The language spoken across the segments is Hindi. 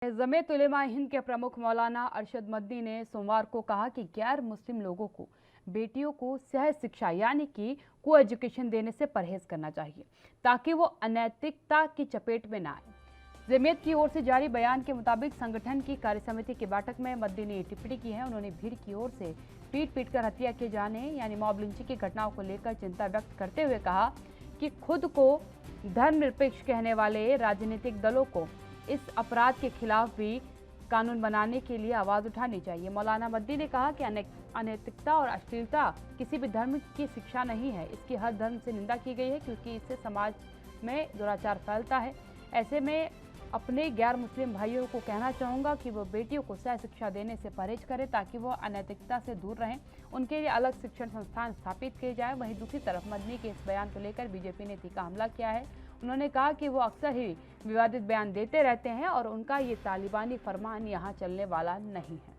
जमीयत उलेमा हिंद के प्रमुख मौलाना अरशद मदनी ने सोमवार को कहा कि गैर मुस्लिम लोगों को बेटियों को सहज शिक्षा यानी कि को एजुकेशन देने से परहेज करना चाहिए ताकि वो अनैतिकता की चपेट में ना आए। जमीयत की ओर से जारी बयान के मुताबिक संगठन की कार्यसमिति की बैठक में मदनी ने टिप्पणी की है। उन्होंने भीड़ की ओर से पीट कर हत्या किए जाने यानी मॉब लिंचिंग की घटनाओं को लेकर चिंता व्यक्त करते हुए कहा कि खुद को धर्मनिरपेक्ष कहने वाले राजनीतिक दलों को इस अपराध के खिलाफ भी कानून बनाने के लिए आवाज उठानी चाहिए। मौलाना मदनी ने कहा कि अनैतिकता और अश्लीलता किसी भी धर्म की शिक्षा नहीं है। इसकी हर धर्म से निंदा की गई है क्योंकि इससे समाज में दुराचार फैलता है। ऐसे में अपने गैर मुस्लिम भाइयों को कहना चाहूँगा कि वो बेटियों को सह शिक्षा देने से परहेज करें ताकि वो अनैतिकता से दूर रहें। उनके लिए अलग शिक्षण संस्थान स्थापित किए जाए। वहीं दूसरी तरफ मदनी के इस बयान को लेकर बीजेपी ने तीखा हमला किया है। उन्होंने कहा कि वो अक्सर ही विवादित बयान देते रहते हैं और उनका ये तालिबानी फरमान यहाँ चलने वाला नहीं है।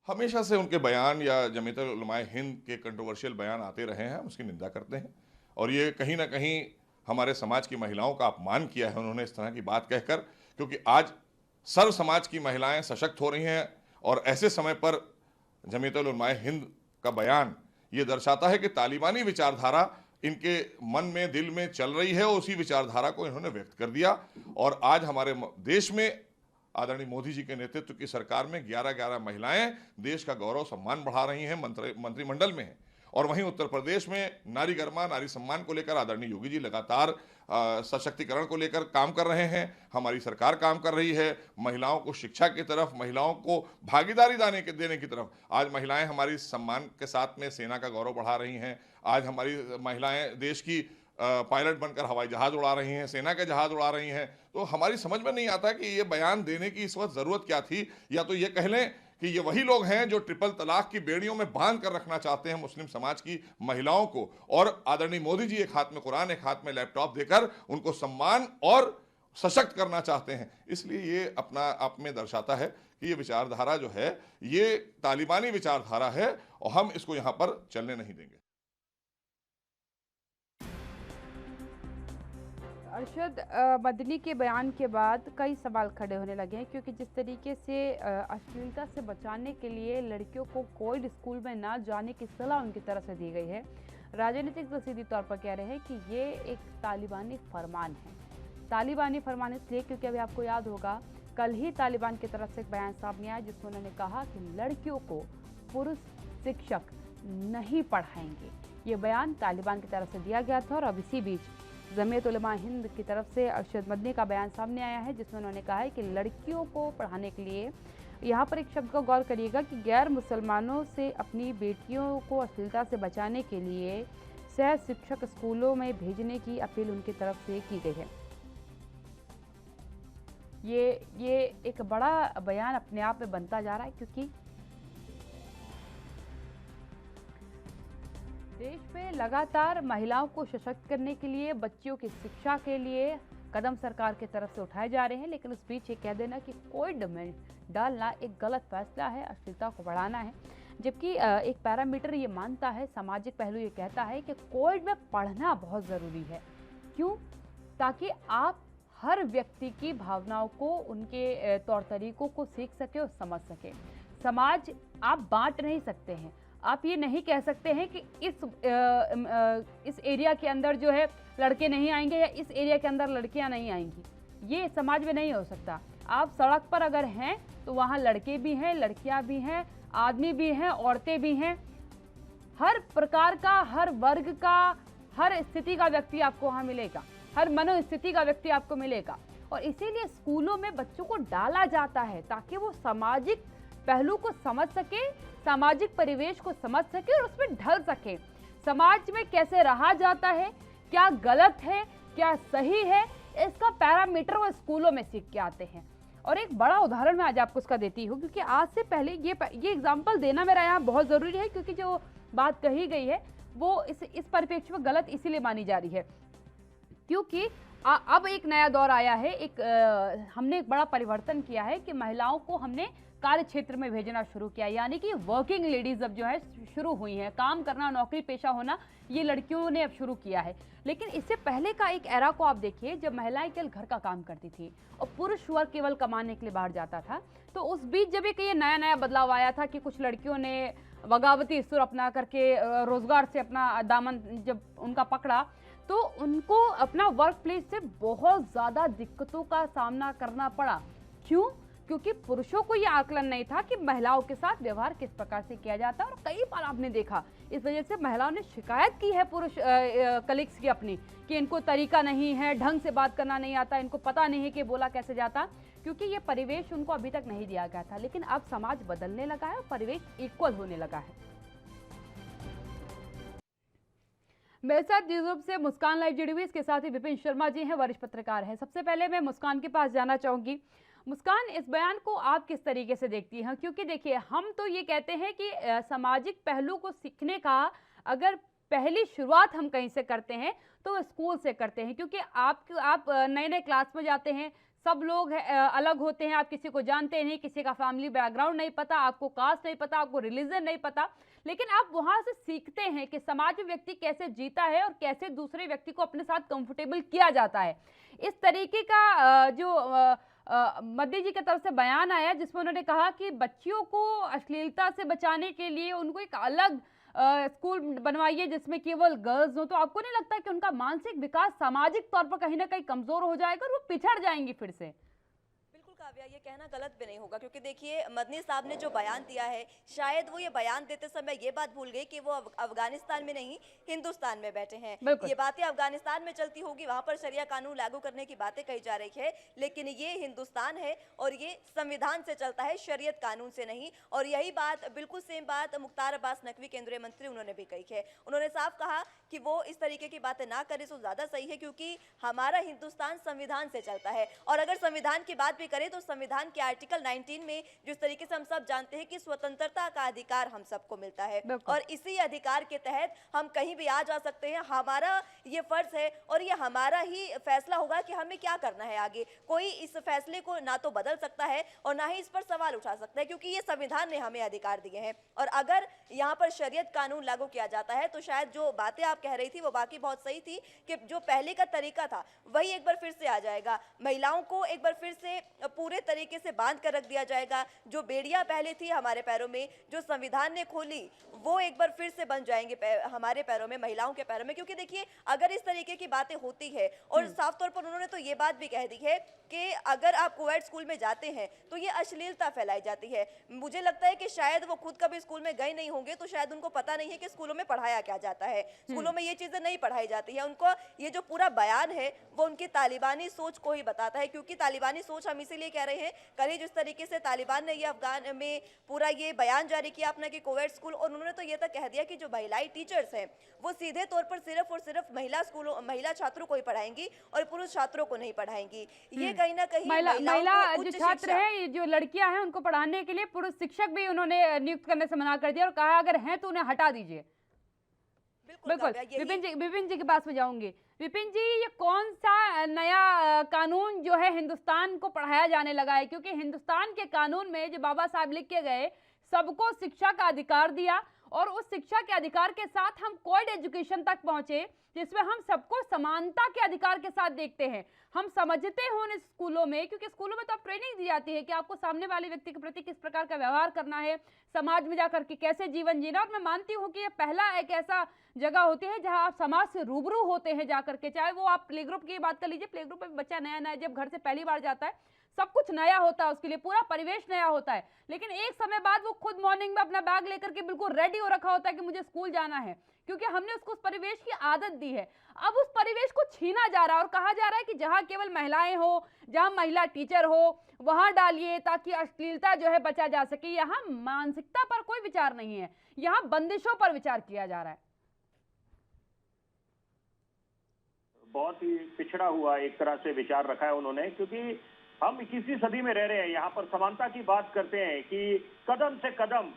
हमेशा से उनके बयान या जमीयत उलमा हिंद के कंट्रोवर्शियल बयान आते रहे हैं, हम उसकी निंदा करते हैं और ये कहीं ना कहीं हमारे समाज की महिलाओं का अपमान किया है उन्होंने इस तरह की बात कहकर, क्योंकि आज सर्व समाज की महिलाएं सशक्त हो रही हैं और ऐसे समय पर जमीयत उलमा हिंद का बयान ये दर्शाता है कि तालिबानी विचारधारा इनके मन में दिल में चल रही है और उसी विचारधारा को इन्होंने व्यक्त कर दिया। और आज हमारे देश में आदरणीय मोदी जी के नेतृत्व की सरकार में 11-11 महिलाएं देश का गौरव सम्मान बढ़ा रही हैं, मंत्रिमंडल में हैं। और वहीं उत्तर प्रदेश में नारी गरिमा नारी सम्मान को लेकर आदरणीय योगी जी लगातार सशक्तिकरण को लेकर काम कर रहे हैं। हमारी सरकार काम कर रही है महिलाओं को शिक्षा की तरफ, महिलाओं को भागीदारी देने की तरफ। आज महिलाएं हमारी सम्मान के साथ में सेना का गौरव बढ़ा रही हैं। आज हमारी महिलाएं देश की पायलट बनकर हवाई जहाज उड़ा रही हैं, सेना के जहाज उड़ा रही हैं। तो हमारी समझ में नहीं आता कि ये बयान देने की इस वक्त ज़रूरत क्या थी। या तो ये कह लें कि ये वही लोग हैं जो ट्रिपल तलाक की बेड़ियों में बांध कर रखना चाहते हैं मुस्लिम समाज की महिलाओं को, और आदरणीय मोदी जी एक हाथ में कुरान एक हाथ में लैपटॉप देकर उनको सम्मान और सशक्त करना चाहते हैं। इसलिए ये अपना आप में दर्शाता है कि ये विचारधारा जो है ये तालिबानी विचारधारा है और हम इसको यहाँ पर चलने नहीं देंगे। अरशद मदनी के बयान के बाद कई सवाल खड़े होने लगे हैं क्योंकि जिस तरीके से अश्लीलता से बचाने के लिए लड़कियों को कोई स्कूल में ना जाने की सलाह उनकी तरफ से दी गई है, राजनीतिक तो सीधी तौर पर कह रहे हैं कि ये एक तालिबानी फरमान है। तालिबानी फरमान इसलिए क्योंकि अभी आपको याद होगा कल ही तालिबान की तरफ से एक बयान सामने आया जिसमें उन्होंने कहा कि लड़कियों को पुरुष शिक्षक नहीं पढ़ाएंगे। ये बयान तालिबान की तरफ से दिया गया था और अब इसी बीच जमीयत उलमा हिंद की तरफ से अरशद मदनी का बयान सामने आया है जिसमें उन्होंने कहा है कि लड़कियों को पढ़ाने के लिए, यहाँ पर एक शब्द का गौर करिएगा कि गैर मुसलमानों से अपनी बेटियों को अश्लीलता से बचाने के लिए सह शिक्षक स्कूलों में भेजने की अपील उनकी तरफ से की गई है। ये एक बड़ा बयान अपने आप में बनता जा रहा है क्योंकि देश में लगातार महिलाओं को सशक्त करने के लिए, बच्चियों की शिक्षा के लिए कदम सरकार की तरफ से उठाए जा रहे हैं, लेकिन उस बीच ये कह देना कि कोविड में डालना एक गलत फैसला है, अश्लीलता को बढ़ाना है। जबकि एक पैरामीटर ये मानता है, सामाजिक पहलू ये कहता है कि कोविड में पढ़ना बहुत ज़रूरी है। क्यों? ताकि आप हर व्यक्ति की भावनाओं को, उनके तौर तरीकों को सीख सके और समझ सके। समाज आप बांट नहीं सकते हैं। आप ये नहीं कह सकते हैं कि इस एरिया के अंदर जो है लड़के नहीं आएंगे या इस एरिया के अंदर लड़कियां नहीं आएंगी। ये समाज में नहीं हो सकता। आप सड़क पर अगर हैं तो वहाँ लड़के भी हैं, लड़कियां भी हैं, आदमी भी हैं, औरतें भी हैं। हर प्रकार का, हर वर्ग का, हर स्थिति का व्यक्ति आपको वहाँ मिलेगा, हर मनोस्थिति का व्यक्ति आपको मिलेगा। और इसीलिए स्कूलों में बच्चों को डाला जाता है ताकि वो सामाजिक पहलू को समझ सके, सामाजिक परिवेश को समझ सके और उसमें ढल सके। समाज में कैसे रहा जाता है, क्या गलत है, क्या सही है, इसका पैरामीटर वो स्कूलों में सीख के आते हैं। और एक बड़ा उदाहरण मैं आज आपको उसका देती हूँ क्योंकि आज से पहले ये एग्जाम्पल देना मेरा यहाँ बहुत ज़रूरी है क्योंकि जो बात कही गई है वो इस परिप्रेक्ष्य में गलत इसीलिए मानी जा रही है क्योंकि अब एक नया दौर आया है। हमने एक बड़ा परिवर्तन किया है कि महिलाओं को हमने कार्य क्षेत्र में भेजना शुरू किया, यानी कि वर्किंग लेडीज अब जो है शुरू हुई हैं, काम करना, नौकरी पेशा होना ये लड़कियों ने अब शुरू किया है। लेकिन इससे पहले का एक एरा को आप देखिए जब महिलाएं केवल घर का काम करती थी और पुरुष वर्ग केवल कमाने के लिए बाहर जाता था। तो उस बीच जब एक ये नया नया बदलाव आया था कि कुछ लड़कियों ने बगावती सुर अपना करके रोजगार से अपना दामन जब उनका पकड़ा, तो उनको अपना वर्क प्लेस से बहुत ज्यादा दिक्कतों का सामना करना पड़ा। क्यों? क्योंकि पुरुषों को यह आकलन नहीं था कि महिलाओं के साथ व्यवहार किस प्रकार से किया जाता है। और कई बार आपने देखा इस वजह से महिलाओं ने शिकायत की है पुरुष कलीग्स की अपनी, कि इनको तरीका नहीं है, ढंग से बात करना नहीं आता, इनको पता नहीं है कि बोला कैसे जाता, क्योंकि ये परिवेश उनको अभी तक नहीं दिया गया था। लेकिन अब समाज बदलने लगा है और परिवेश इक्वल होने लगा है। मेरे साथ यूरोप से मुस्कान लाइव जुड़ी हुई, इसके साथ ही विपिन शर्मा जी हैं, वरिष्ठ पत्रकार हैं। सबसे पहले मैं मुस्कान के पास जाना चाहूंगी। मुस्कान, इस बयान को आप किस तरीके से देखती हैं? क्योंकि देखिए, हम तो ये कहते हैं कि सामाजिक पहलू को सीखने का अगर पहली शुरुआत हम कहीं से करते हैं तो स्कूल से करते हैं, क्योंकि आप नए नए क्लास में जाते हैं, सब लोग अलग होते हैं, आप किसी को जानते नहीं, किसी का फैमिली बैकग्राउंड नहीं पता, आपको कास्ट नहीं पता, आपको रिलीजन नहीं पता, लेकिन आप वहां से सीखते हैं कि समाज में व्यक्ति कैसे जीता है और कैसे दूसरे व्यक्ति को अपने साथ कंफर्टेबल किया जाता है। इस तरीके का जो मोदी जी की तरफ से बयान आया जिसमें उन्होंने कहा कि बच्चियों को अश्लीलता से बचाने के लिए उनको एक अलग स्कूल बनवाइए जिसमें केवल गर्ल्स हो, तो आपको नहीं लगता कि उनका मानसिक विकास सामाजिक तौर पर कहीं ना कहीं कमजोर हो जाएगा और वो पिछड़ जाएंगी फिर से? काव्या, ये कहना गलत भी नहीं होगा, क्योंकि देखिए मदनी साहब ने जो बयान दिया है, शायद वो ये बयान देते समय ये बात भूल गए कि वो अफगानिस्तान में नहीं हिंदुस्तान में बैठे हैं। ये बातें अफगानिस्तान में चलती होगी, वहां पर शरिया कानून लागू करने की बातें कही जा रही है, लेकिन ये हिंदुस्तान है और ये संविधान से चलता है, शरीयत कानून से नहीं। और यही बात, बिल्कुल सेम बात मुख्तार अब्बास नकवी केंद्रीय मंत्री उन्होंने भी कही है। उन्होंने साफ कहा कि वो इस तरीके की बातें ना करे तो ज्यादा सही है, क्योंकि हमारा हिंदुस्तान संविधान से चलता है। और अगर संविधान की बात भी करें तो संविधान के आर्टिकल 19 में जिस तरीके से हम सब जानते हैं कि स्वतंत्रता का अधिकार हम सबको मिलता है और इसी अधिकार के तहत हम कहीं भी आ जा सकते हैं। हमारा ये फर्ज है और ये हमारा ही फैसला होगा कि हमें क्या करना है आगे। कोई इस फैसले को ना तो बदल सकता है और ना ही इस पर सवाल उठा सकता है, क्योंकि ये संविधान ने हमें अधिकार दिए हैं। और अगर यहाँ पर शरीयत कानून लागू किया जाता है तो शायद जो बातें आप कह रही थी वो बाकी बहुत सही थी कि जो पहले का तरीका था वही एक बार फिर से आ जाएगा। महिलाओं को एक बार फिर से पूरे तरीके से बांध कर रख दिया जाएगा। जो बेड़ियां पहले थी हमारे पैरों में, जो संविधान ने खोली, वो एक बार फिर से बन जाएंगे हमारे पैरों में, महिलाओं के पैरों में। क्योंकि देखिए, अगर इस तरीके की बातें होती है और साफ तौर पर उन्होंने तो ये बात भी कह दी है कि अगर आप कोएड स्कूल में जाते हैं तो ये अश्लीलता फैलाई जाती है। मुझे लगता है कि शायद वो खुद कभी स्कूल में गए नहीं होंगे, तो शायद उनको पता नहीं है कि स्कूलों में पढ़ाया क्या जाता है। स्कूलों में ये चीजें नहीं पढ़ाई जाती है। उनको ये जो पूरा बयान है वो उनकी तालिबानी सोच को ही बताता है, क्योंकि तालिबानी सोच हम इसीलिए कह रहे हैं, कल ही जिस तरीके से तालिबान ने ये अफगान में पूरा ये बयान जारी किया अपना कि कोएड स्कूल, और उन्होंने तो ये तक कह दिया कि जो महिलाएं टीचर्स हैं वो सीधे तौर पर सिर्फ और सिर्फ महिला छात्रों को ही पढ़ाएंगी और पुरुष छात्रों को नहीं पढ़ाएंगी। ये कहीं ना कहीं महिला जो छात्र है, जो लड़कियां हैं, उनको पढ़ाने के लिए पुरुष शिक्षक भी उन्होंने नियुक्त करने से मना कर दिया और कहा अगर हैं तो उन्हें हटा दीजिए। बिल्कुल, विपिन जी के पास में जाऊंगी। विपिन जी, ये कौन सा नया कानून जो है हिंदुस्तान को पढ़ाया जाने लगा है? क्योंकि हिंदुस्तान के कानून में जो बाबा साहब लिख के गए, सबको शिक्षा का अधिकार दिया और उस शिक्षा के अधिकार के साथ हम कोएड एजुकेशन तक पहुंचे जिसमें हम सबको समानता के अधिकार के साथ देखते हैं। हम समझते हैं उन स्कूलों में, क्योंकि स्कूलों में तो अब ट्रेनिंग दी जाती है कि आपको सामने वाले व्यक्ति के प्रति किस प्रकार का व्यवहार करना है, समाज में जाकर के कैसे जीवन जीना। और मैं मानती हूँ कि ये पहला एक ऐसा जगह होती है जहां आप समाज से रूबरू होते हैं जाकर के, चाहे वो आप प्ले ग्रुप की बात कर लीजिए। प्ले ग्रुप में बच्चा नया नया जब घर से पहली बार जाता है, सब कुछ नया होता है, उसके लिए पूरा परिवेश नया होता है, लेकिन एक समय बाद वो खुद मॉर्निंग में अपना बैग लेकर के बिल्कुल रेडी हो रखा होता है कि मुझे स्कूल जाना है, क्योंकि हमने उसको उस परिवेश की आदत दी है। अब उस परिवेश को छीना जा रहा है और कहा जा रहा है कि जहां केवल महिलाएं हो, जहां महिला टीचर हो, वहां डालिए ताकि अश्लीलता जो है बचा जा सके। यहाँ मानसिकता पर कोई विचार नहीं है, यहाँ बंदिशों पर विचार किया जा रहा है। बहुत ही पिछड़ा हुआ एक तरह से विचार रखा है उन्होंने, क्योंकि हम 21वीं सदी में रह रहे हैं। यहाँ पर समानता की बात करते हैं कि कदम से कदम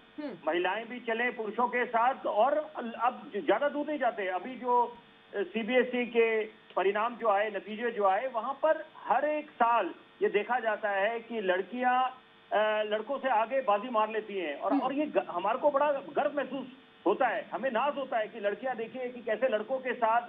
महिलाएं भी चले पुरुषों के साथ, और अब ज्यादा दूर नहीं जाते। अभी जो सीबीएसई के परिणाम जो आए, नतीजे जो आए, वहां पर हर एक साल ये देखा जाता है कि लड़कियां लड़कों से आगे बाजी मार लेती हैं। और ये हमारे को बड़ा गर्व महसूस होता है, हमें नाज होता है कि लड़कियां देखिए कि कैसे लड़कों के साथ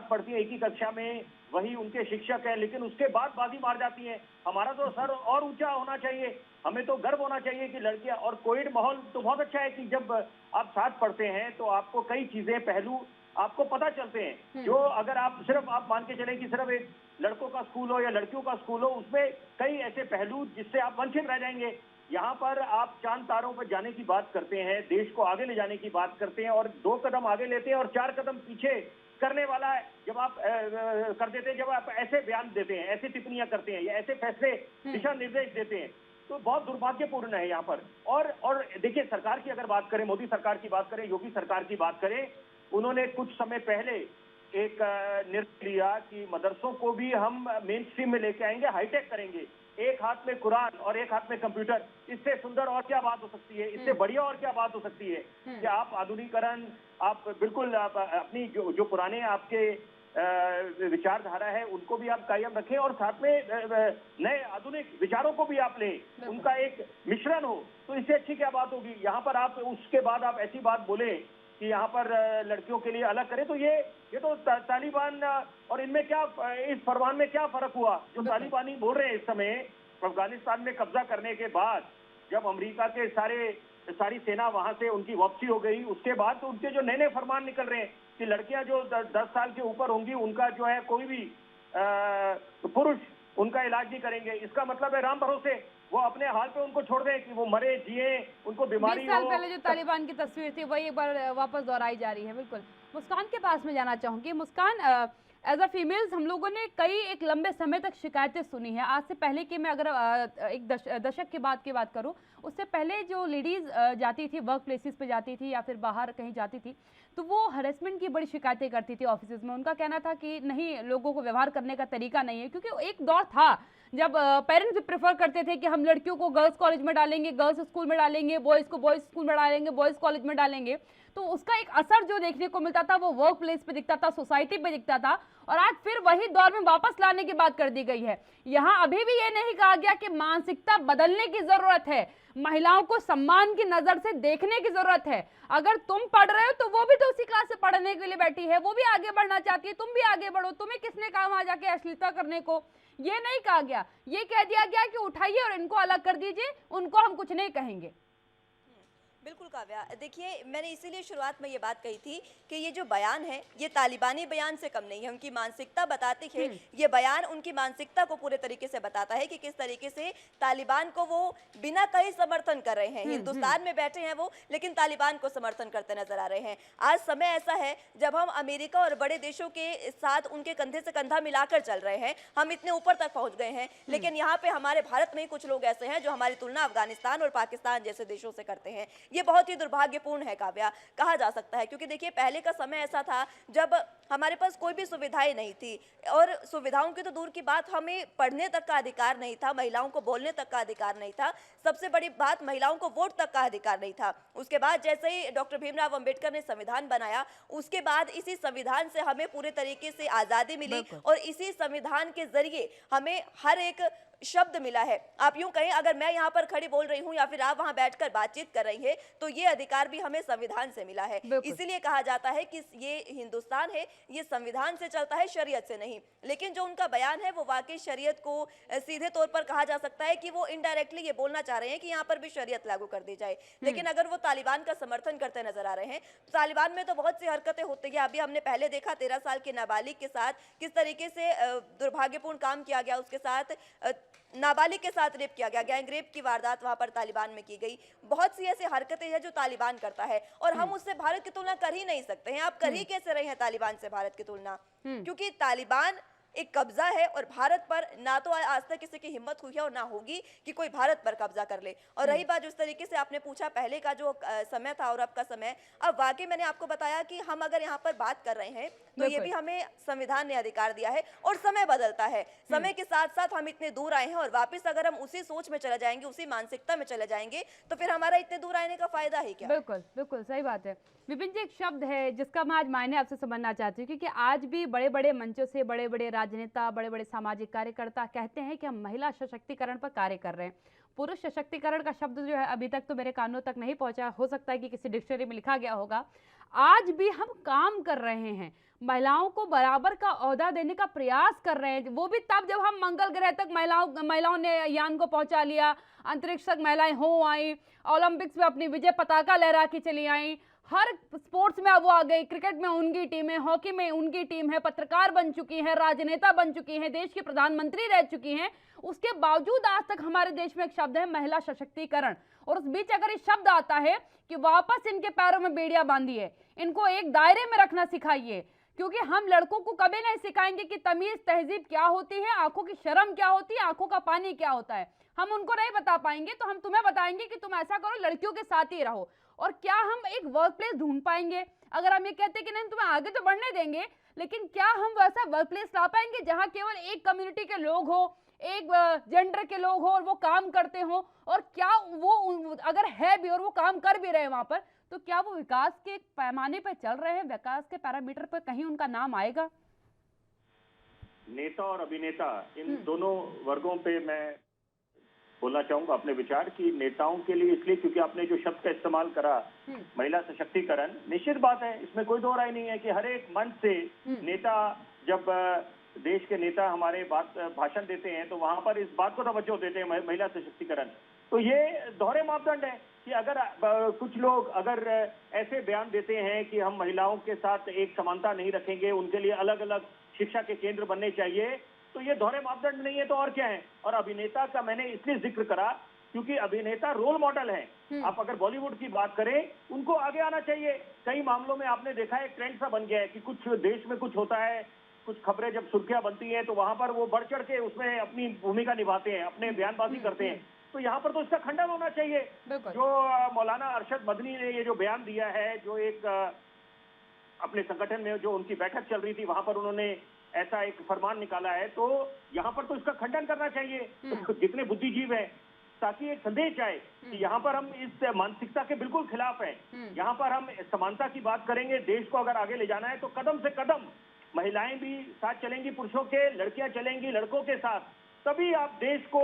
पढ़ती है एक ही कक्षा में, वही उनके शिक्षक है, लेकिन उसके बाद बाजी मार जाती हैं। हमारा तो सर और ऊंचा होना चाहिए, हमें तो गर्व होना चाहिए कि लड़कियां। और कोविड माहौल तो बहुत अच्छा है कि जब आप साथ पढ़ते हैं तो आपको कई चीजें, पहलू आपको पता चलते हैं, जो अगर आप मान के चले कि सिर्फ एक लड़कों का स्कूल हो या लड़कियों का स्कूल हो, उसमें कई ऐसे पहलू जिससे आप वंचित रह जाएंगे। यहाँ पर आप चांद तारों पर जाने की बात करते हैं, देश को आगे ले जाने की बात करते हैं, और 2 कदम आगे लेते हैं और 4 कदम पीछे करने वाला है जब आप कर देते हैं, जब आप ऐसे बयान देते हैं, ऐसी टिप्पणियां करते हैं या ऐसे फैसले, दिशा निर्देश देते हैं, तो बहुत दुर्भाग्यपूर्ण है यहाँ पर। और देखिए, सरकार की अगर बात करें, मोदी सरकार की बात करें, योगी सरकार की बात करें, उन्होंने कुछ समय पहले एक निर्णय लिया कि मदरसों को भी हम मेन स्ट्रीम में लेके आएंगे, हाईटेक करेंगे, एक हाथ में कुरान और एक हाथ में कंप्यूटर। इससे सुंदर और क्या बात हो सकती है, इससे बढ़िया और क्या बात हो सकती है कि आप आधुनिकीकरण, आप बिल्कुल अपनी जो पुराने आपके विचारधारा है उनको भी आप कायम रखें, और साथ में नए आधुनिक विचारों को भी आप लें, उनका एक मिश्रण हो, तो इससे अच्छी क्या बात होगी। यहाँ पर आप उसके बाद आप ऐसी बात बोले कि यहाँ पर लड़कियों के लिए अलग करें, तो ये तो तालिबान और इनमें क्या, इस फरमान में क्या फर्क हुआ। जो तालिबानी बोल रहे हैं इस समय अफगानिस्तान में कब्जा करने के बाद, जब अमेरिका के सारी सेना वहां से उनकी वापसी हो गई, उसके बाद तो उनके जो नए नए फरमान निकल रहे हैं कि लड़कियां जो 10 साल के ऊपर होंगी, उनका जो है कोई भी पुरुष उनका इलाज नहीं करेंगे। इसका मतलब है राम भरोसे वो अपने हाल पे उनको छोड़ दें कि वो मरे जिए, उनको बीमारी हो। 20 साल पहले जो तालिबान की तस्वीर थी वही एक बार वापस दोहराई जा रही है। बिल्कुल, मुस्कान के पास में जाना चाहूंगी। मुस्कान, एज अ फीमेल्स हम लोगों ने एक लंबे समय तक शिकायतें सुनी हैं। आज से पहले की मैं अगर एक दशक के बाद की बात करूं, उससे पहले जो लेडीज जाती थी, वर्क प्लेसेस पे जाती थी या फिर बाहर कहीं जाती थी, तो वो हरेसमेंट की बड़ी शिकायतें करती थी ऑफिस में। उनका कहना था कि नहीं, लोगों को व्यवहार करने का तरीका नहीं है, क्योंकि एक दौर था जब पेरेंट्स भी प्रेफर करते थे कि हम लड़कियों को गर्ल्स कॉलेज में डालेंगे, गर्ल्स स्कूल में डालेंगे, बॉयज़ को बॉयज़ स्कूल में डालेंगे, बॉयज़ कॉलेज में डालेंगे। तो उसका एक असर जो देखने को मिलता था वो वर्क प्लेस पे दिखता था, सोसाइटी पे दिखता था, और आज फिर वही दौर में वापस लाने की बात कर दी गई है। यहाँ अभी भी ये नहीं कहा गया कि मानसिकता बदलने की जरूरत है, महिलाओं को सम्मान की नजर से देखने की जरूरत है। अगर तुम पढ़ रहे हो तो वो भी तो उसी क्लास से पढ़ने के लिए बैठी है, वो भी आगे बढ़ना चाहती है, तुम भी आगे बढ़ो। तुम्हें किसने कहा वहां जाके अश्लीलता करने को? ये नहीं कहा गया, ये कह दिया गया कि उठाइए और इनको अलग कर दीजिए, उनको हम कुछ नहीं कहेंगे। बिल्कुल काव्या, देखिए मैंने इसीलिए शुरुआत में ये बात कही थी कि ये जो बयान है ये तालिबानी बयान से कम नहीं है, उनकी मानसिकता बताती है। ये बयान उनकी मानसिकता को पूरे तरीके से बताता है कि किस तरीके से तालिबान को वो बिना कहीं समर्थन कर रहे हैं। हिंदुस्तान में बैठे हैं वो, लेकिन तालिबान को समर्थन करते नजर आ रहे हैं। आज समय ऐसा है जब हम अमेरिका और बड़े देशों के साथ उनके कंधे से कंधा मिलाकर चल रहे हैं, हम इतने ऊपर तक पहुंच गए हैं, लेकिन यहाँ पे हमारे भारत में ही कुछ लोग ऐसे हैं जो हमारी तुलना अफगानिस्तान और पाकिस्तान जैसे देशों से करते हैं। ये बहुत ही दुर्भाग्यपूर्ण है काव्या, कहा जा सकता है, क्योंकि देखिए पहले का समय ऐसा था जब हमारे पास कोई भी सुविधाएं नहीं थी, और सुविधाओं की तो दूर की बात, हमें पढ़ने तक का अधिकार नहीं था, महिलाओं को बोलने तक का अधिकार नहीं था, सबसे बड़ी बात महिलाओं को वोट तक का अधिकार नहीं था। उसके बाद जैसे ही डॉक्टर भीमराव अंबेडकर ने संविधान बनाया, उसके बाद इसी संविधान से हमें पूरे तरीके से आजादी मिली, और इसी संविधान के जरिए हमें हर एक शब्द मिला है। आप यूं कहें, अगर मैं यहाँ पर खड़ी बोल रही हूँ या फिर आप वहां बैठकर बातचीत कर रही हैं, तो ये अधिकार भी हमें संविधान से मिला है। इसीलिए कहा जाता है कि ये हिंदुस्तान है, ये संविधान से चलता है, शरीयत से नहीं। लेकिन जो उनका बयान है वो वाकई शरीयत को सीधे तौर पर कहा जा सकता है कि वो इनडायरेक्टली ये बोलना चाह रहे हैं कि यहाँ पर भी शरीयत लागू कर दी जाए। लेकिन अगर वो तालिबान का समर्थन करते नजर आ रहे हैं, तो तालिबान में तो बहुत सी हरकतें होती है। अभी हमने पहले देखा 13 साल के नाबालिग के साथ किस तरीके से दुर्भाग्यपूर्ण काम किया गया, उसके साथ नाबालिग के साथ रेप किया गया, गैंग रेप की वारदात वहां पर तालिबान में की गई। बहुत सी ऐसी हरकतें हैं जो तालिबान करता है, और हम उससे भारत की तुलना कर ही नहीं सकते हैं। आप कर ही कैसे रहे हैं तालिबान से भारत की तुलना? क्योंकि तालिबान एक कब्जा है, और भारत पर ना तो आज तक किसी की हिम्मत हुई है और ना होगी कि कोई भारत पर कब्जा कर ले। और रही बात जिस तरीके से आपने पूछा पहले का जो समय था और अब का समय, अब वाकई मैंने आपको बताया कि हम अगर यहाँ पर बात कर रहे हैं तो ये भी हमें संविधान ने अधिकार दिया है, और समय बदलता है। समय के साथ साथ हम इतने दूर आए हैं, और वापिस अगर हम उसी सोच में चले जाएंगे, उसी मानसिकता में चले जाएंगे, तो फिर हमारा इतने दूर आने का फायदा ही क्या? बिल्कुल बिल्कुल सही बात है। विपिन जी, एक शब्द है जिसका मैं आज मायने आपसे समझना चाहती हूँ, क्योंकि आज भी बड़े बड़े मंचों से बड़े बड़े राजनेता, बड़े बड़े सामाजिक कार्यकर्ता कहते हैं कि हम महिला सशक्तिकरण पर कार्य कर रहे हैं। पुरुष सशक्तिकरण का शब्द जो है अभी तक तो मेरे कानों तक नहीं पहुंचा, हो सकता है कि किसी डिक्शनरी में लिखा गया होगा। आज भी हम काम कर रहे हैं, महिलाओं को बराबर का ओहदा देने का प्रयास कर रहे हैं, वो भी तब जब हम मंगल ग्रह तक महिलाओं ने यान को पहुंचा लिया, अंतरिक्ष तक महिलाएं हो आई, ओलंपिक्स में अपनी विजय पताका लहरा के चली आई, हर स्पोर्ट्स में अब वो आ गई, क्रिकेट में उनकी टीम है, हॉकी में उनकी टीम है, पत्रकार बन चुकी है, राजनेता बन चुकी हैं, देश की प्रधानमंत्री रह चुकी हैं। उसके बावजूद आज तक हमारे देश में एक शब्द है महिला सशक्तिकरण, और उस बीच अगर ये शब्द आता है कि वापस इनके पैरों में बेड़ियां बांधिए, इनको एक दायरे में रखना सिखाइए, क्योंकि हम लड़कों को कभी नहीं सिखाएंगे कि तमीज तहजीब क्या होती है, आंखों की शर्म क्या होती है, आंखों का पानी क्या होता है, हम उनको नहीं बता पाएंगे, तो हम तुम्हें बताएंगे कि तुम ऐसा करो, लड़कियों के साथ ही रहो। और क्या हम एक वर्क प्लेस ढूंढ पाएंगे? अगर हम ये कहते हैं कि नहीं तुम्हें आगे तो बढ़ने देंगे, लेकिन क्या हम वैसा वर्क प्लेस ला पाएंगे जहां केवल एक कम्युनिटी के लोग हो, एक जेंडर के लोग हो और वो काम करते हो? और क्या वो अगर है भी और वो काम कर भी रहे हैं वहां पर, तो क्या वो विकास के पैमाने पर चल रहे हैं, विकास के पैरामीटर पर कहीं उनका नाम आएगा? नेता और अभिनेता, इन दोनों वर्गों पे मैं बोलना चाहूंगा अपने विचार कि नेताओं के लिए इसलिए क्योंकि आपने जो शब्द का इस्तेमाल करा महिला सशक्तिकरण, निश्चित बात है, इसमें कोई दो राय नहीं है कि हर एक मंच से नेता, जब देश के नेता हमारे भाषण देते हैं तो वहां पर इस बात को तवज्जो देते हैं महिला सशक्तिकरण। तो ये दोहरे मापदंड है कि अगर कुछ लोग अगर ऐसे बयान देते हैं कि हम महिलाओं के साथ एक समानता नहीं रखेंगे, उनके लिए अलग अलग शिक्षा के केंद्र बनने चाहिए, तो ये दोहरे मापदंड नहीं है तो और क्या है। और अभिनेता का मैंने इसलिए जिक्र करा क्योंकि अभिनेता रोल मॉडल है। आप अगर बॉलीवुड की बात करें, उनको आगे आना चाहिए। कई मामलों में आपने देखा है, ट्रेंड सा बन गया है कि कुछ देश में कुछ होता है, कुछ खबरें जब सुर्खियां बनती हैं तो वहां पर वो बढ़ चढ़ के उसमें अपनी भूमिका निभाते हैं, अपने बयानबाजी करते हैं। तो यहाँ पर तो इसका खंडन होना चाहिए। जो मौलाना अरशद मदनी ने ये जो बयान दिया है, जो एक अपने संगठन में जो उनकी बैठक चल रही थी वहां पर उन्होंने ऐसा एक फरमान निकाला है, तो यहाँ पर तो इसका खंडन करना चाहिए तो जितने बुद्धिजीव हैं, ताकि एक संदेश जाए कि यहाँ पर हम इस मानसिकता के बिल्कुल खिलाफ हैं। यहाँ पर हम समानता की बात करेंगे, देश को अगर आगे ले जाना है तो कदम से कदम महिलाएं भी साथ चलेंगी पुरुषों के, लड़कियां चलेंगी लड़कों के साथ, तभी आप देश को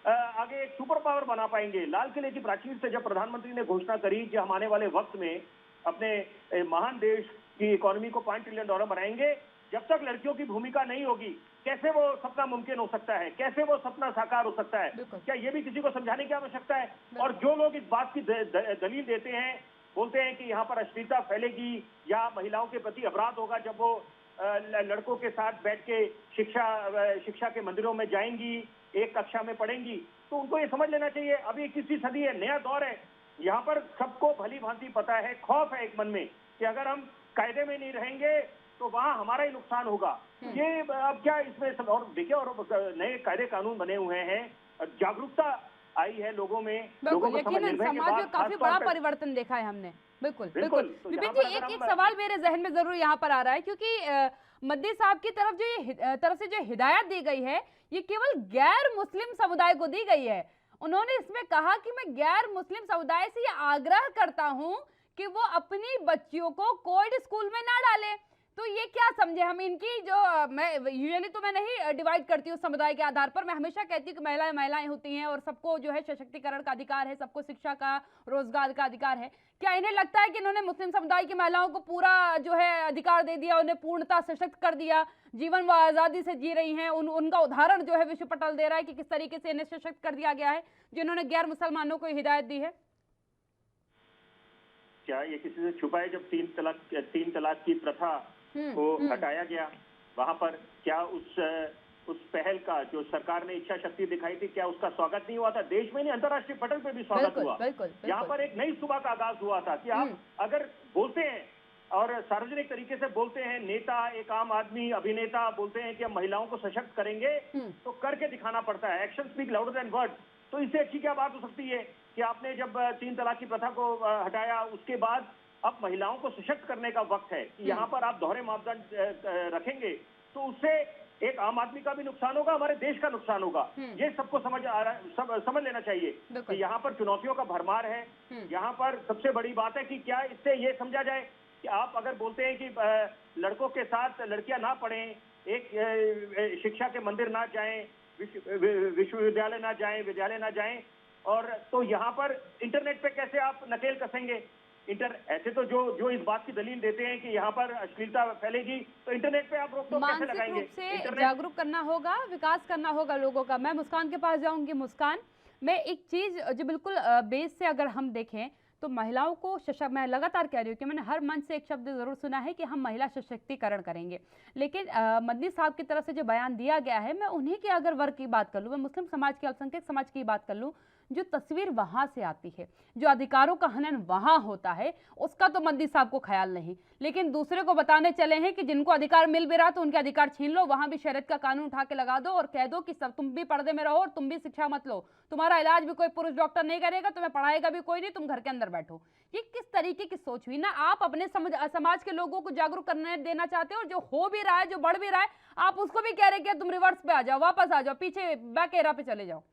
आगे एक सुपर पावर बना पाएंगे। लाल किले की प्राचीर से जब प्रधानमंत्री ने घोषणा करी कि हम आने वाले वक्त में अपने महान देश की इकोनॉमी को $5 ट्रिलियन बनाएंगे, जब तक लड़कियों की भूमिका नहीं होगी कैसे वो सपना मुमकिन हो सकता है, कैसे वो सपना साकार हो सकता है? क्या ये भी किसी को समझाने की आवश्यकता है? और जो लोग इस बात की दलील देते हैं, बोलते हैं कि यहाँ पर अश्लीलता फैलेगी या महिलाओं के प्रति अपराध होगा जब वो लड़कों के साथ बैठ के शिक्षा के मंदिरों में जाएंगी, एक कक्षा में पढ़ेंगी, तो उनको ये समझ लेना चाहिए अभी 21वीं सदी है, नया दौर है। यहाँ पर सबको भली भांति पता है, खौफ है एक मन में कि अगर हम कायदे में नहीं रहेंगे तो वहां हमारा ही नुकसान होगा। ये अब क्या इसमें सब, और देखिए, और नए कायदे कानून बने हुए हैं, जागरूकता आई है लोगों में, लोगों को समझ निर्भय के बाद काफी बड़ा परिवर्तन देखा है हमने। बिल्कुल बिल्कुल। विपिन जी, एक सवाल मेरे जहन में जरूर यहाँ पर आ रहा है, क्योंकि मद्दी साहब की तरफ से जो हिदायत दी गई है, ये केवल गैर मुस्लिम समुदाय को दी गई है। उन्होंने इसमें कहा कि मैं गैर मुस्लिम समुदाय से ये आग्रह करता हूँ कि वो अपनी बच्चियों को कोविड स्कूल में ना डाले। तो ये क्या समझे हम इनकी, जो मैं यूजुअली तो मैं नहीं डिवाइड करती हूँ समुदाय के आधार पर, मैं हमेशा कहती हूँ कि महिलाएं होती हैं और सबको जो है सशक्तिकरण का अधिकार है, सबको शिक्षा का, रोजगार का अधिकार है। क्या इन्हें लगता है कि इन्होंने मुस्लिम समुदाय की महिलाओं को पूरा जो है अधिकार दे दिया, उन्हें पूर्णतः सशक्त कर दिया, जीवन वो आजादी से जी रही हैं, उनका उदाहरण जो है विश्व पटल दे रहा है कि किस तरीके से इन्हें सशक्त कर दिया गया है, जिन्होंने गैर मुसलमानों को हिदायत दी है? क्या ये किसी से छुपा है? जब तीन तलाक की प्रथा को हटाया गया, वहां पर क्या उस पहल का जो सरकार ने इच्छा शक्ति दिखाई थी, क्या उसका स्वागत नहीं हुआ था? देश में नहीं, अंतर्राष्ट्रीय पटल पे भी स्वागत हुआ। यहाँ पर एक नई सुबह का आगाज हुआ था कि आप अगर बोलते हैं और सार्वजनिक तरीके से बोलते हैं, नेता, एक आम आदमी, अभिनेता बोलते हैं कि हम महिलाओं को सशक्त करेंगे, तो करके दिखाना पड़ता है। Action speak louder than word. तो इससे अच्छी क्या बात हो सकती है कि आपने जब 3 तलाक की प्रथा को हटाया, उसके बाद अब महिलाओं को सशक्त करने का वक्त है कि यहाँ पर आप दोहरे मापदंड रखेंगे तो उससे एक आम आदमी का भी नुकसान होगा, हमारे देश का नुकसान होगा। ये सबको समझ लेना चाहिए कि यहाँ पर चुनौतियों का भरमार है। यहाँ पर सबसे बड़ी बात है कि क्या इससे ये समझा जाए कि आप अगर बोलते हैं कि लड़कों के साथ लड़कियां ना पढ़ें, एक शिक्षा के मंदिर ना जाएं, विश्वविद्यालय ना जाएं, विद्यालय ना जाएं, और तो यहाँ पर इंटरनेट पे कैसे आप नकेल कसेंगे? ऐसे तो जो इस बात की दलील देते हैं कि यहाँ पर अश्लीलता फैलेगी, तो इंटरनेट पे आप रोक टोक कैसे लगाएंगे? मानसिक रूप से जागरूक करना होगा, विकास करना होगा लोगों का। मैं मुस्कान के पास जाऊंगी। मुस्कान, मैं एक चीज जो बिल्कुल बेस से अगर हम देखें तो महिलाओं को सशक्त, मैं लगातार कह रही हूँ कि मैंने हर मंच से एक शब्द जरूर सुना है कि हम महिला सशक्तिकरण करेंगे, लेकिन मदनी साहब की तरफ से जो बयान दिया गया है, मैं उन्हीं के अगर वर्ग की बात कर लूँ, मैं मुस्लिम समाज की, अल्पसंख्यक समाज की बात कर लूँ, जो तस्वीर वहां से आती है, जो अधिकारों का हनन वहां होता है, उसका तो मदनी साहब को ख्याल नहीं, लेकिन दूसरे को बताने चले हैं कि जिनको अधिकार मिल भी रहा तो उनके अधिकार छीन लो। वहां भी शरीयत का कानून उठा के लगा दो और कह दो कि सब तुम भी पर्दे में रहो और तुम भी शिक्षा मत लो, तुम्हारा इलाज भी कोई पुरुष डॉक्टर नहीं करेगा, तुम्हें पढ़ाएगा भी कोई नहीं, तुम घर के अंदर बैठो। ये किस तरीके की सोच हुई? ना आप अपने समाज के लोगों को जागरूक करने देना चाहते हो, और जो हो भी रहा है, जो बढ़ भी रहा है, आप उसको भी कह रहे कि तुम रिवर्स पे आ जाओ, वापस आ जाओ, पीछे बैक एरा पे चले जाओ।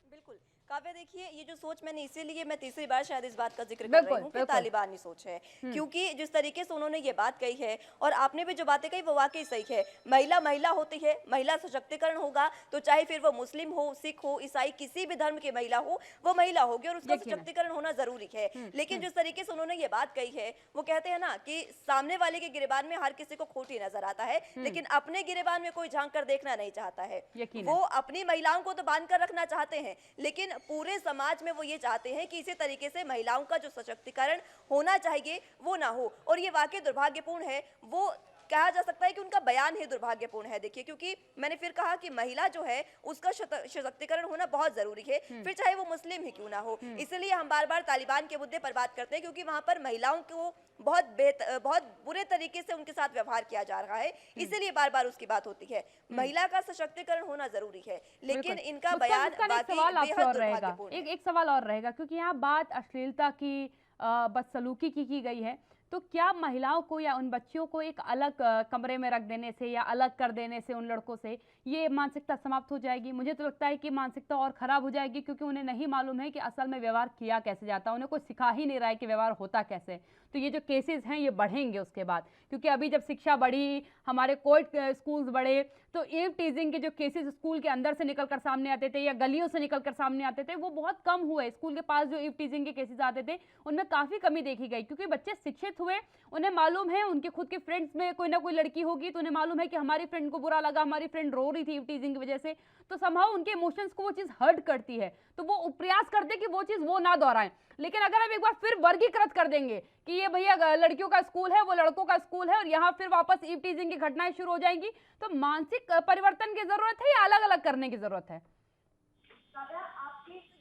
बिल्कुल काव्या, देखिए ये जो सोच मैंने इसीलिए मैं तीसरी बार शायद इस बात का जिक्र कर रही हूँ कि तालिबानी सोच है, क्योंकि जिस तरीके से उन्होंने ये बात कही है और आपने भी जो बातें कही वो वाकई सही है। महिला होती है, महिला सशक्तिकरण होगा तो चाहे फिर वो मुस्लिम हो, सिख हो, ईसाई, किसी भी धर्म की महिला हो, वो महिला होगी और उसका सशक्तिकरण होना जरूरी है। लेकिन जिस तरीके से उन्होंने ये बात कही है, वो कहते हैं ना कि सामने वाले के गिरेबान में हर किसी को खोटी नजर आता है, लेकिन अपने गिरेबान में कोई झांक कर देखना नहीं चाहता है। वो अपनी महिलाओं को तो बांध कर रखना चाहते हैं, लेकिन पूरे समाज में वो ये चाहते हैं कि इसी तरीके से महिलाओं का जो सशक्तिकरण होना चाहिए वो ना हो, और ये वाकई दुर्भाग्यपूर्ण है। वो कहा जा सकता है कि उनका बयान ही दुर्भाग्यपूर्ण है। देखिए, क्योंकि मैंने फिर कहा कि महिला जो है उसका सशक्तिकरण होना बहुत जरूरी है, फिर चाहे वो मुस्लिम ही क्यों ना हो। इसलिए हम बार बार तालिबान के मुद्दे पर बात करते हैं, क्योंकि वहां पर महिलाओं को बहुत बुरे तरीके से उनके साथ व्यवहार किया जा रहा है, इसीलिए बार बार उसकी बात होती है। महिला का सशक्तिकरण होना जरूरी है, लेकिन इनका बयान बेहद दुर्भाग्यपूर्ण है। एक सवाल और रहेगा, क्योंकि यहाँ बात अश्लीलता की, बदसलूकी की गई है, तो क्या महिलाओं को या उन बच्चियों को एक अलग कमरे में रख देने से या अलग कर देने से उन लड़कों से ये मानसिकता समाप्त हो जाएगी? मुझे तो लगता है कि मानसिकता और खराब हो जाएगी, क्योंकि उन्हें नहीं मालूम है कि असल में व्यवहार किया कैसे जाता है, उन्हें कोई सिखा ही नहीं रहा है कि व्यवहार होता कैसे। तो ये जो केसेस हैं ये बढ़ेंगे उसके बाद, क्योंकि अभी जब शिक्षा बढ़ी, हमारे कोर्ट स्कूल्स बढ़े, तो ईव टीजिंग के जो केसेस स्कूल के अंदर से निकलकर सामने आते थे या गलियों से निकलकर सामने आते थे, वो बहुत कम हुए। स्कूल के पास जो ईव टीजिंग के केसेस आते थे उनमें काफ़ी कमी देखी गई, क्योंकि बच्चे शिक्षित हुए, उन्हें मालूम है उनके खुद के फ्रेंड्स में कोई ना कोई लड़की होगी, तो उन्हें मालूम है कि हमारी फ्रेंड को बुरा लगा, हमारी फ्रेंड रो रही थी ईव टीजिंग की वजह से, तो समहाउ उनके इमोशंस को वो चीज़ हर्ट करती है, तो वो प्रयास करते कि वो चीज़ वो ना दोहराएं। लेकिन अगर हम एक बार फिर वर्गीकृत कर देंगे कि ये भैया लड़कियों का स्कूल है, वो लड़कों का स्कूल है, और यहाँ फिर वापस ईव टीजिंग की घटनाएं शुरू हो जाएंगी, तो मानसिक परिवर्तन की जरूरत है या अलग अलग करने की जरूरत है?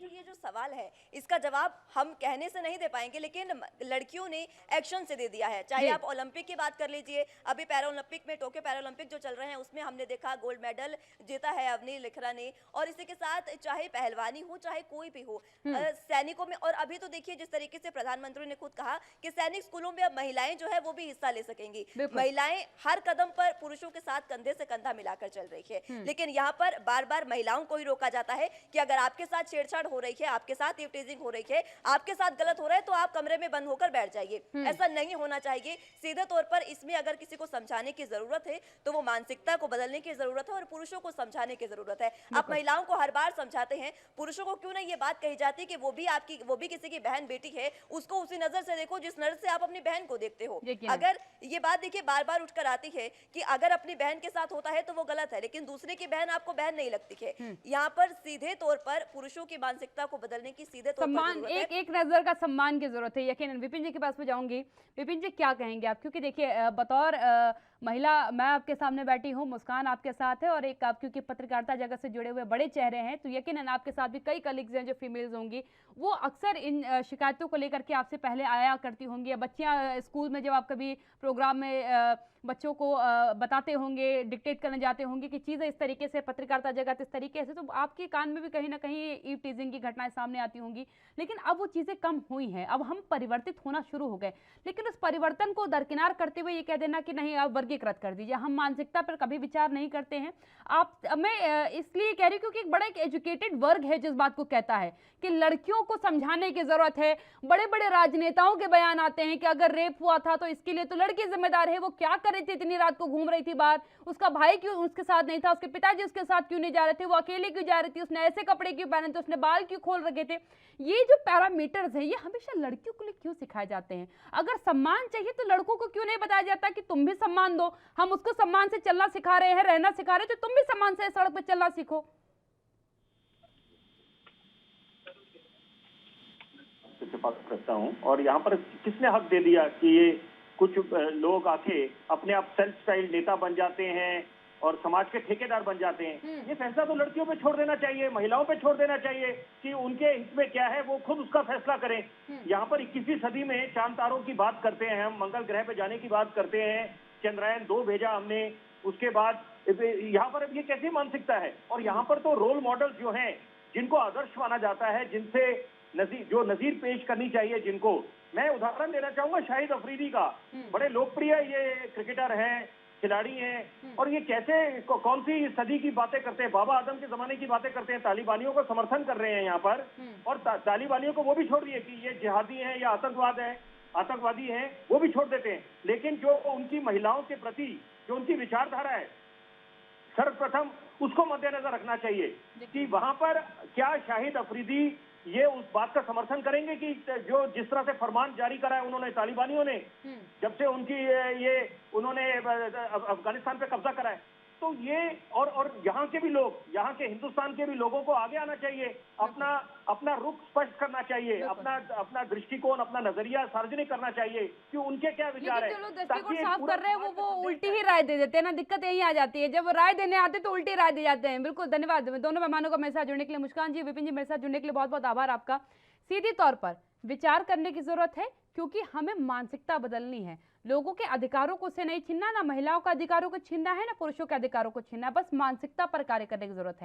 ये जो सवाल है इसका जवाब हम कहने से नहीं दे पाएंगे, लेकिन लड़कियों ने एक्शन से दे दिया है। चाहे आप ओलंपिक की बात कर लीजिए, अभी पैरा ओलंपिक में, टोक्यो पैरा ओलंपिक जो चल रहे हैं उसमें हमने देखा गोल्ड मेडल जीता है अवनी लिखरा ने, और इसी के साथ चाहे पहलवानी हो चाहे कोई भी हो, सैनिकों में, और अभी तो देखिए जिस तरीके से प्रधानमंत्री ने खुद कहा कि सैनिक स्कूलों में अब महिलाएं जो है वो भी हिस्सा ले सकेंगी। महिलाएं हर कदम पर पुरुषों के साथ कंधे से कंधा मिलाकर चल रही है, लेकिन यहाँ पर बार बार महिलाओं को ही रोका जाता है कि अगर आपके साथ छेड़छाड़ हो रही है, आपके साथ ईव टीजिंग हो रही है, आपके साथ गलत हो रहा है, तो आप कमरे में बंद होकर बैठ जाइए। ऐसा नहीं होना चाहिए। सीधे तौर पर इसमें अगर किसी को समझाने की जरूरत है तो वो मानसिकता को बदलने की जरूरत है और पुरुषों को समझाने की जरूरत है। आप महिलाओं को हर बार समझाते हैं, पुरुषों को क्यों नहीं ये बात कही जाती कि वो भी किसी की बहन बेटी है, उसको उसी नजर से देखो जिस नजर से आप अपनी बहन को देखते हो। अगर ये बात देखिए बार बार उठकर आती है कि अगर अपनी बहन के साथ होता है तो वो गलत है, लेकिन दूसरे की बहन आपको बहन नहीं लगती है। यहाँ पर सीधे तौर पर पुरुषों की मानसिकता को बदलने की सीधे तौर पर एक नजर का सम्मान की जरूरत है। यकीनन विपिन जी के पास में जाऊंगी। विपिन जी, क्या कहेंगे आप? क्योंकि देखिए बतौर महिला मैं आपके सामने बैठी हूँ, मुस्कान आपके साथ है, और एक आप क्योंकि पत्रकारिता जगत से जुड़े हुए बड़े चेहरे हैं, तो यकीनन आपके साथ भी कई कलीग्स हैं जो फीमेल्स होंगी, वो अक्सर इन शिकायतों को लेकर के आपसे पहले आया करती होंगी। बच्चियाँ स्कूल में जब आप कभी प्रोग्राम में बच्चों को बताते होंगे, डिक्टेट करने जाते होंगे कि चीज़ें इस तरीके से, पत्रकारिता जगत इस तरीके से, तो आपके कान में भी कहीं ना कहीं ईव टीजिंग की घटनाएं सामने आती होंगी, लेकिन अब वो चीज़ें कम हुई हैं, अब हम परिवर्तित होना शुरू हो गए। लेकिन उस परिवर्तन को दरकिनार करते हुए ये कह देना कि नहीं आप वर्गीकृत कर दीजिए, हम मानसिकता पर कभी विचार नहीं करते हैं। मैं इसलिए कह रही हूँ क्योंकि एक बड़ा एक एजुकेटेड वर्ग है जिस बात को कहता है कि लड़कियों को समझाने की जरूरत है। बड़े बड़े राजनेताओं के बयान आते हैं कि अगर रेप हुआ था तो इसके लिए तो लड़की जिम्मेदार है, वो क्या कर रही थी, इतनी रात को घूम रही थी बाहर, उसका भाई क्यों उसके साथ नहीं था, उसके पिताजी उसके साथ क्यों नहीं जा रहे थे, वो अकेले क्यों जा रही थी, उसने ऐसे कपड़े क्यों पहने थे, उसने बाल क्यों खोल रखे थे। ये जो पैरामीटर्स है ये हमेशा लड़कियों के लिए क्यों सिखाए जाते हैं? अगर सम्मान चाहिए तो लड़कों को क्यों नहीं बताया जाता कि तुम भी सम्मान दो, हम उसको सम्मान से चलना सिखा रहे हैं, रहना सिखा रहे हैं, तो तुम भी सम्मान से सड़क पर चलना सीखो। बात करता हूं, और यहाँ पर किसने हक दे दिया कि ये कुछ लोग आके अपने आप सेल्फ स्टाइल नेता बन जाते हैं और समाज के ठेकेदार बन जाते हैं? ये फैसला तो लड़कियों पे छोड़ देना चाहिए, महिलाओं पे छोड़ देना चाहिए कि उनके हित में क्या है वो खुद उसका फैसला करें। यहाँ पर 21वीं सदी में चांद तारों की बात करते हैं, हम मंगल ग्रह पे जाने की बात करते हैं, चंद्रयान 2 भेजा हमने, उसके बाद यहाँ पर ये कैसी मानसिकता है? और यहाँ पर तो रोल मॉडल जो हैं जिनको आदर्श माना जाता है, जिनसे नजीर पेश करनी चाहिए, जिनको मैं उदाहरण देना चाहूंगा शाहिद अफरीदी का। बड़े लोकप्रिय ये क्रिकेटर हैं, खिलाड़ी हैं, और ये कैसे कौन सी सदी की बातें करते हैं, बाबा आदम के जमाने की बातें करते हैं, तालिबानियों को समर्थन कर रहे हैं यहाँ पर, और तालिबानियों को वो भी छोड़ दिए कि ये जिहादी हैं या आतंकवादी हैं, वो भी छोड़ देते हैं। लेकिन जो उनकी महिलाओं के प्रति जो उनकी विचारधारा है, सर्वप्रथम उसको मद्देनजर रखना चाहिए कि वहां पर क्या शाहिद अफरीदी ये उस बात का समर्थन करेंगे कि जो जिस तरह से फरमान जारी करा है उन्होंने तालिबानियों ने, जब से उनकी ये उन्होंने अफगानिस्तान पे कब्जा करा है, तो ये और यहाँ के भी लोग, यहाँ के हिंदुस्तान के भी लोगों को आगे आना चाहिए, अपना रुख स्पष्ट करना चाहिए, अपना दृष्टिकोण, अपना नजरिया सार्वजनिक करना चाहिए कि उनके क्या विचार है। दृष्टिकोण साफ कर रहे हैं वो उल्टी ही राय दे देते हैं ना, दिक्कत यही आ जाती है, जब राय देने आते तो उल्टी राय दे जाते हैं। बिल्कुल, धन्यवाद दोनों मेहमानों का मेरे साथ जुड़ने के लिए। मुस्कान जी, विपिन जी, मेरे साथ जुड़ने के लिए बहुत बहुत आभार आपका। सीधी तौर पर विचार करने की जरूरत है क्योंकि हमें मानसिकता बदलनी है। लोगों के अधिकारों को से नहीं छीनना, ना महिलाओं के अधिकारों को छीनना है, ना पुरुषों के अधिकारों को छीनना है, बस मानसिकता पर कार्य करने की जरूरत है।